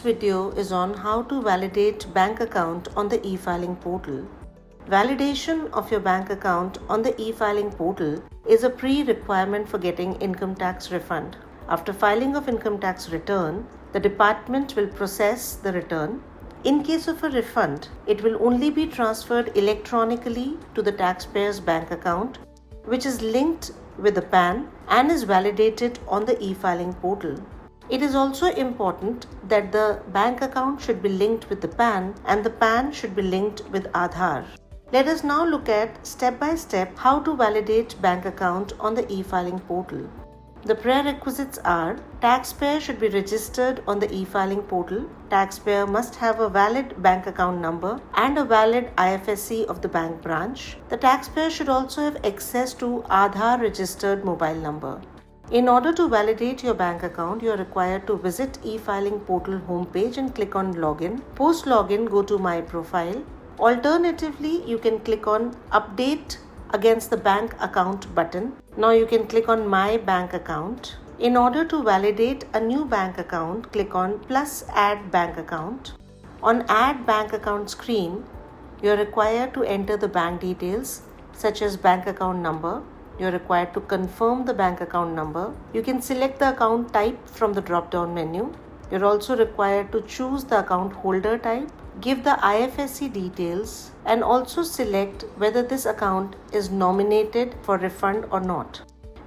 video is on how to validate bank account on the e-filing portal. Validation of your bank account on the e-filing portal is a pre-requirement for getting income tax refund. After filing of income tax return, the department will process the return. In case of a refund, it will only be transferred electronically to the taxpayer's bank account, which is linked with the PAN and is validated on the e-filing portal. It is also important that the bank account should be linked with the PAN and the PAN should be linked with Aadhaar. Let us now look at step by step how to validate bank account on the e-filing portal. The prerequisites are: taxpayer should be registered on the e-filing portal. Taxpayer must have a valid bank account number and a valid IFSC of the bank branch. The taxpayer should also have access to Aadhaar registered mobile number. In order to validate your bank account, you are required to visit e-filing portal homepage and click on login. Post login, go to my profile. Alternatively, you can click on update against the bank account button. Now you can click on my bank account. In order to validate a new bank account, click on plus add bank account. On add bank account screen, you are required to enter the bank details such as bank account number. You are required to confirm the bank account number. You can select the account type from the drop down menu. You are also required to choose the account holder type, give the IFSC details, and also select whether this account is nominated for refund or not.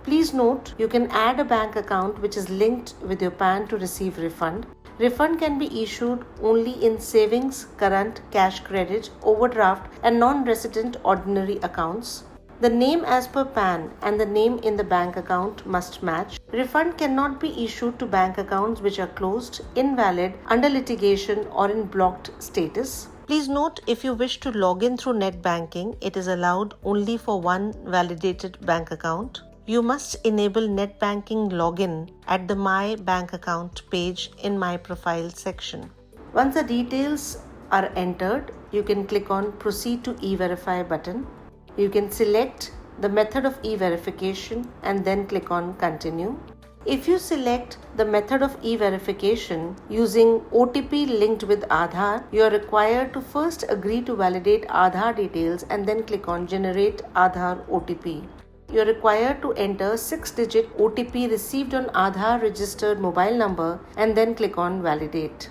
Please note, you can add a bank account which is linked with your PAN to receive refund. Refund can be issued only in savings, current, cash credit, overdraft, and non-resident ordinary accounts. The name as per PAN and the name in the bank account must match. Refund cannot be issued to bank accounts which are closed, invalid, under litigation, or in blocked status. Please note, if you wish to log in through net banking, it is allowed only for one validated bank account. You must enable net banking login at the My Bank Account page in My Profile section. Once the details are entered, you can click on Proceed to E-Verify button. You can select the method of e-verification and then click on Continue. If you select the method of e-verification using OTP linked with Aadhaar, you are required to first agree to validate Aadhaar details and then click on Generate Aadhaar OTP. You are required to enter 6-digit OTP received on Aadhaar registered mobile number and then click on Validate.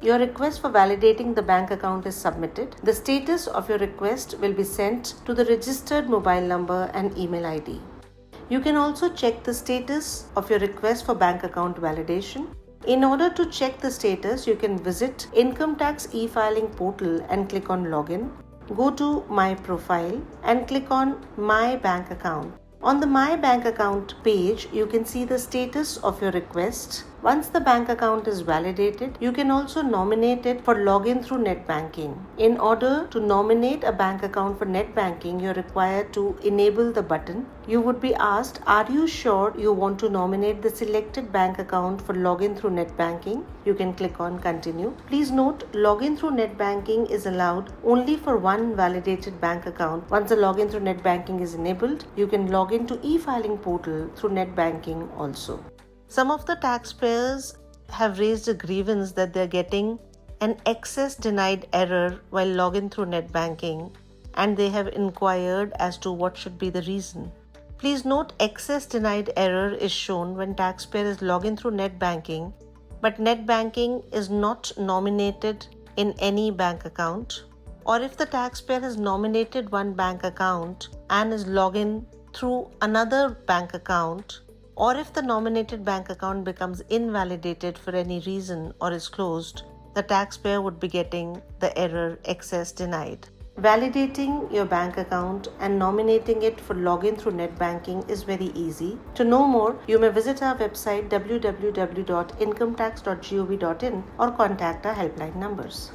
Your request for validating the bank account is submitted. The status of your request will be sent to the registered mobile number and email ID. You can also check the status of your request for bank account validation. In order to check the status, you can visit Income Tax e-filing portal and click on Login. Go to My Profile and click on My Bank Account. On the My Bank Account page, you can see the status of your request. Once the bank account is validated, you can also nominate it for login through net banking. In order to nominate a bank account for net banking, you are required to enable the button. You would be asked, are you sure you want to nominate the selected bank account for login through net banking? You can click on Continue. Please note, login through net banking is allowed only for one validated bank account. Once the login through net banking is enabled, you can log into e-filing portal through net banking also. Some of the taxpayers have raised a grievance that they are getting an access denied error while logging through net banking, and they have inquired as to what should be the reason. Please note, access denied error is shown when taxpayer is logging through net banking, but net banking is not nominated in any bank account, or if the taxpayer has nominated one bank account and is logging through another bank account, or if the nominated bank account becomes invalidated for any reason or is closed, the taxpayer would be getting the error access denied. Validating your bank account and nominating it for login through net banking is very easy. To know more, you may visit our website www.incometax.gov.in or contact our helpline numbers.